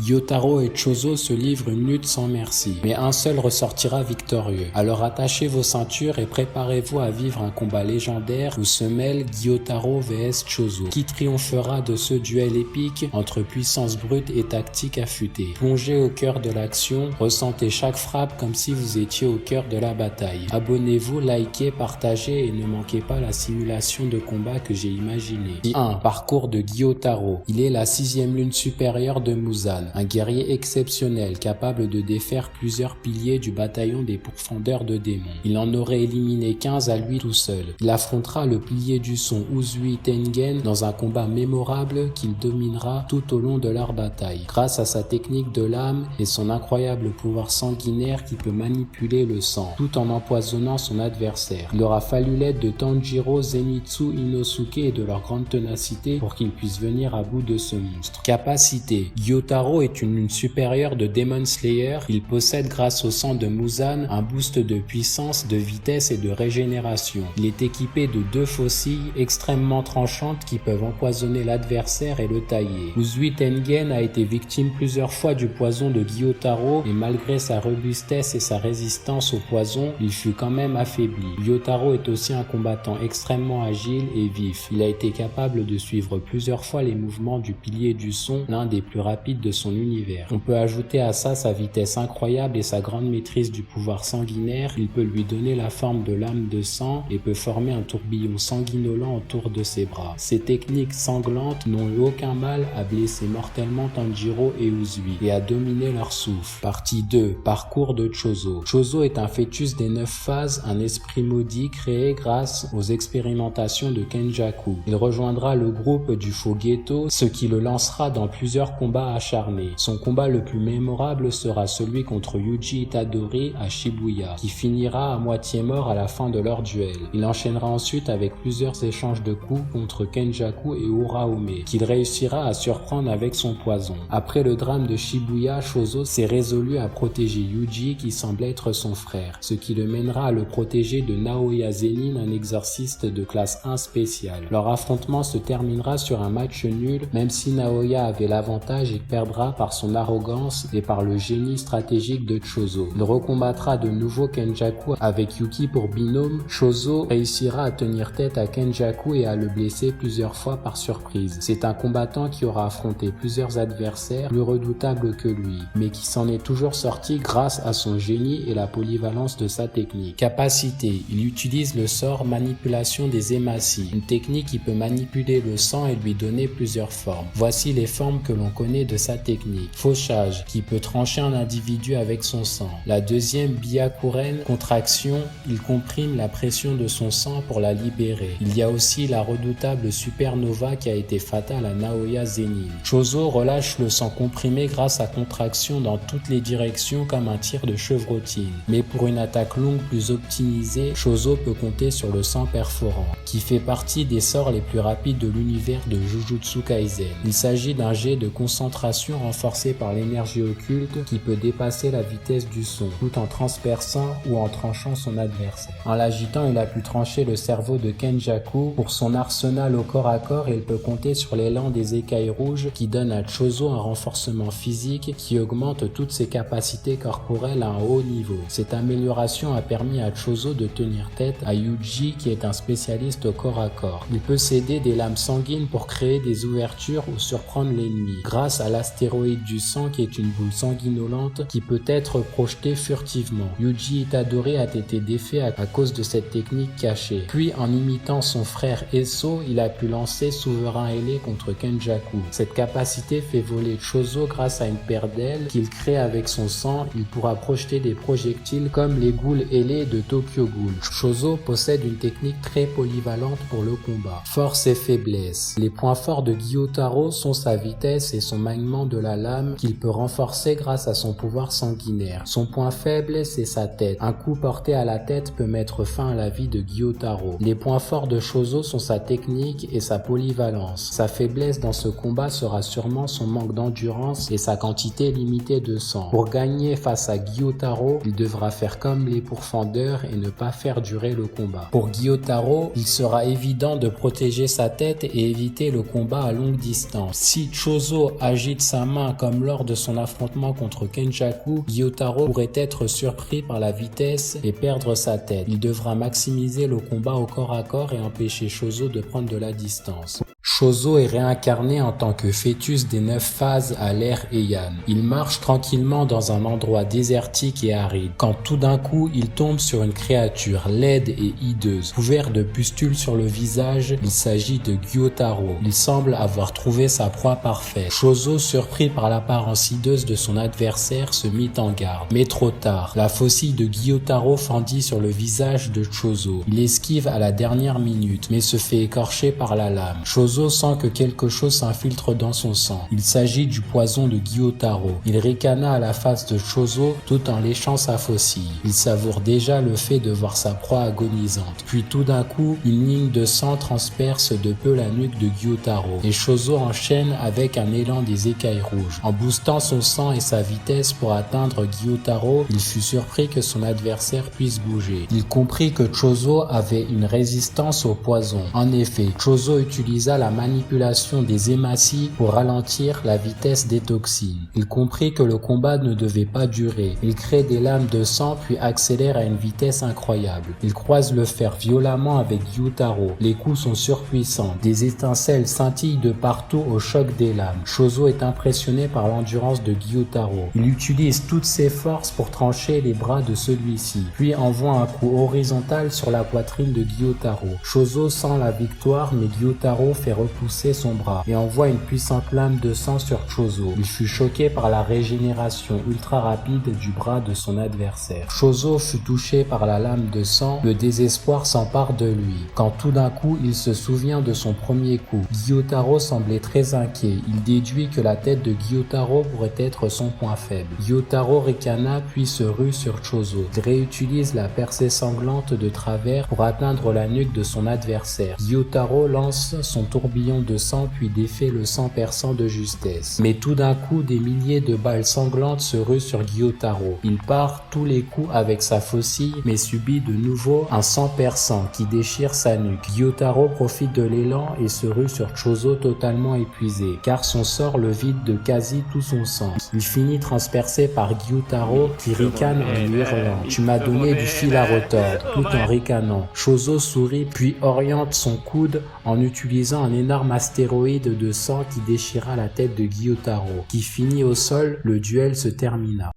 Gyotaro et Chozo se livrent une lutte sans merci, mais un seul ressortira victorieux. Alors attachez vos ceintures et préparez-vous à vivre un combat légendaire où se mêlent Gyotaro vs Chozo. Qui triomphera de ce duel épique entre puissance brute et tactique affûtée? Plongez au cœur de l'action, ressentez chaque frappe comme si vous étiez au cœur de la bataille. Abonnez-vous, likez, partagez et ne manquez pas la simulation de combat que j'ai imaginée. 1. Parcours de Gyotaro. Il est la 6e lune supérieure de Muzan, un guerrier exceptionnel capable de défaire plusieurs piliers du bataillon des pourfendeurs de démons. Il en aurait éliminé 15 à lui tout seul. Il affrontera le pilier du son Uzui Tengen dans un combat mémorable qu'il dominera tout au long de leur bataille, grâce à sa technique de l'âme et son incroyable pouvoir sanguinaire qui peut manipuler le sang, tout en empoisonnant son adversaire. Il aura fallu l'aide de Tanjiro, Zenitsu, Inosuke et de leur grande ténacité pour qu'ils puissent venir à bout de ce monstre. Capacité. Gyotaro est une lune supérieure de Demon Slayer. Il possède grâce au sang de Muzan un boost de puissance, de vitesse et de régénération. Il est équipé de 2 faucilles extrêmement tranchantes qui peuvent empoisonner l'adversaire et le tailler. Uzui Tengen a été victime plusieurs fois du poison de Gyotaro et malgré sa robustesse et sa résistance au poison, il fut quand même affaibli. Gyotaro est aussi un combattant extrêmement agile et vif. Il a été capable de suivre plusieurs fois les mouvements du pilier du son, l'un des plus rapides de son univers. On peut ajouter à ça sa vitesse incroyable et sa grande maîtrise du pouvoir sanguinaire. Il peut lui donner la forme de lame de sang et peut former un tourbillon sanguinolent autour de ses bras. Ses techniques sanglantes n'ont eu aucun mal à blesser mortellement Tanjiro et Uzui et à dominer leur souffle. Partie 2. Parcours de Chozo. Chozo est un fœtus des 9 phases, un esprit maudit créé grâce aux expérimentations de Kenjaku. Il rejoindra le groupe du faux Geto, ce qui le lancera dans plusieurs combats acharnés. Son combat le plus mémorable sera celui contre Yuji Itadori à Shibuya, qui finira à moitié mort à la fin de leur duel. Il enchaînera ensuite avec plusieurs échanges de coups contre Kenjaku et Uraome, qu'il réussira à surprendre avec son poison. Après le drame de Shibuya, Chozo s'est résolu à protéger Yuji qui semble être son frère, ce qui le mènera à le protéger de Naoya Zenin, un exorciste de classe 1 spécial. Leur affrontement se terminera sur un match nul, même si Naoya avait l'avantage et perdra par son arrogance et par le génie stratégique de Chozo. Il recombattra de nouveau Kenjaku avec Yuki pour binôme. Chozo réussira à tenir tête à Kenjaku et à le blesser plusieurs fois par surprise. C'est un combattant qui aura affronté plusieurs adversaires plus redoutables que lui, mais qui s'en est toujours sorti grâce à son génie et la polyvalence de sa technique. Capacité. Il utilise le sort manipulation des hématies, une technique qui peut manipuler le sang et lui donner plusieurs formes. Voici les formes que l'on connaît de sa technique. Fauchage, qui peut trancher un individu avec son sang. La deuxième, Byakuren, contraction, il comprime la pression de son sang pour la libérer. Il y a aussi la redoutable supernova qui a été fatale à Naoya Zenin. Chozo relâche le sang comprimé grâce à contraction dans toutes les directions comme un tir de chevrotine. Mais pour une attaque longue plus optimisée, Chozo peut compter sur le sang perforant, qui fait partie des sorts les plus rapides de l'univers de Jujutsu Kaisen. Il s'agit d'un jet de concentration renforcé par l'énergie occulte qui peut dépasser la vitesse du son, tout en transperçant ou en tranchant son adversaire. En l'agitant, il a pu trancher le cerveau de Kenjaku. Pour son arsenal au corps à corps, il peut compter sur l'élan des écailles rouges qui donne à Chozo un renforcement physique qui augmente toutes ses capacités corporelles à un haut niveau. Cette amélioration a permis à Chozo de tenir tête à Yuji qui est un spécialiste au corps à corps. Il peut s'aider des lames sanguines pour créer des ouvertures ou surprendre l'ennemi, grâce à l'astéroïde du sang qui est une boule sanguinolente qui peut être projetée furtivement. Yuji Itadori a été défait à cause de cette technique cachée. Puis en imitant son frère Eso, il a pu lancer Souverain ailé contre Kenjaku. Cette capacité fait voler Chozo grâce à une paire d'ailes qu'il crée avec son sang. Il pourra projeter des projectiles comme les ghouls ailés de Tokyo Ghoul. Chozo possède une technique très polyvalente pour le combat. Force et faiblesse. Les points forts de Gyotaro sont sa vitesse et son maniement de la lame qu'il peut renforcer grâce à son pouvoir sanguinaire. Son point faible, c'est sa tête. Un coup porté à la tête peut mettre fin à la vie de Gyotaro. Les points forts de Chozo sont sa technique et sa polyvalence. Sa faiblesse dans ce combat sera sûrement son manque d'endurance et sa quantité limitée de sang. Pour gagner face à Gyotaro, il devra faire comme les pourfendeurs et ne pas faire durer le combat. Pour Gyotaro, il sera évident de protéger sa tête et éviter le combat à longue distance. Si Chozo agite sa main comme lors de son affrontement contre Kenjaku, Gyotaro pourrait être surpris par la vitesse et perdre sa tête. Il devra maximiser le combat au corps à corps et empêcher Chozo de prendre de la distance. Chozo est réincarné en tant que fœtus des 9 phases à l'ère Heian. Il marche tranquillement dans un endroit désertique et aride, quand tout d'un coup il tombe sur une créature laide et hideuse. Couvert de pustules sur le visage, il s'agit de Gyotaro. Il semble avoir trouvé sa proie parfaite. Chozo, surpris par l'apparence hideuse de son adversaire, se mit en garde. Mais trop tard, la faucille de Gyotaro fendit sur le visage de Chozo. Il esquive à la dernière minute, mais se fait écorcher par la lame. Chozo sent que quelque chose s'infiltre dans son sang. Il s'agit du poison de Gyotaro. Il ricana à la face de Chozo tout en léchant sa faucille. Il savoure déjà le fait de voir sa proie agonisante. Puis tout d'un coup, une ligne de sang transperce de peu la nuque de Gyotaro et Chozo enchaîne avec un élan des écailles rouges. En boostant son sang et sa vitesse pour atteindre Gyotaro, il fut surpris que son adversaire puisse bouger. Il comprit que Chozo avait une résistance au poison. En effet, Chozo utilisa la manipulation des hématies pour ralentir la vitesse des toxines. Il comprit que le combat ne devait pas durer. Il crée des lames de sang puis accélère à une vitesse incroyable. Il croise le fer violemment avec Gyotaro. Les coups sont surpuissants. Des étincelles scintillent de partout au choc des lames. Chozo est impressionné par l'endurance de Gyotaro. Il utilise toutes ses forces pour trancher les bras de celui-ci, puis envoie un coup horizontal sur la poitrine de Gyotaro. Chozo sent la victoire, mais Gyotaro fait repousser son bras et envoie une puissante lame de sang sur Chozo. Il fut choqué par la régénération ultra rapide du bras de son adversaire. Chozo fut touché par la lame de sang, le désespoir s'empare de lui. Quand tout d'un coup, il se souvient de son premier coup. Gyotaro semblait très inquiet. Il déduit que la tête de Gyotaro pourrait être son point faible. Gyotaro ricana puis se rue sur Chozo. Il réutilise la percée sanglante de travers pour atteindre la nuque de son adversaire. Gyotaro lance son tourbillon de sang puis défait le sang perçant de justesse. Mais tout d'un coup, des milliers de balles sanglantes se ruent sur Gyotaro. Il part tous les coups avec sa faucille, mais subit de nouveau un sang perçant qui déchire sa nuque. Gyotaro profite de l'élan et se rue sur Chozo totalement épuisé, car son sort le vide de quasi tout son sang. Il finit transpercé par Gyotaro qui ricane en hurlant « Tu m'as donné du fil à retordre » tout en ricanant. Chozo sourit puis oriente son coude en utilisant un énorme astéroïde de sang qui déchira la tête de Gyotaro. Qui finit au sol, le duel se termina.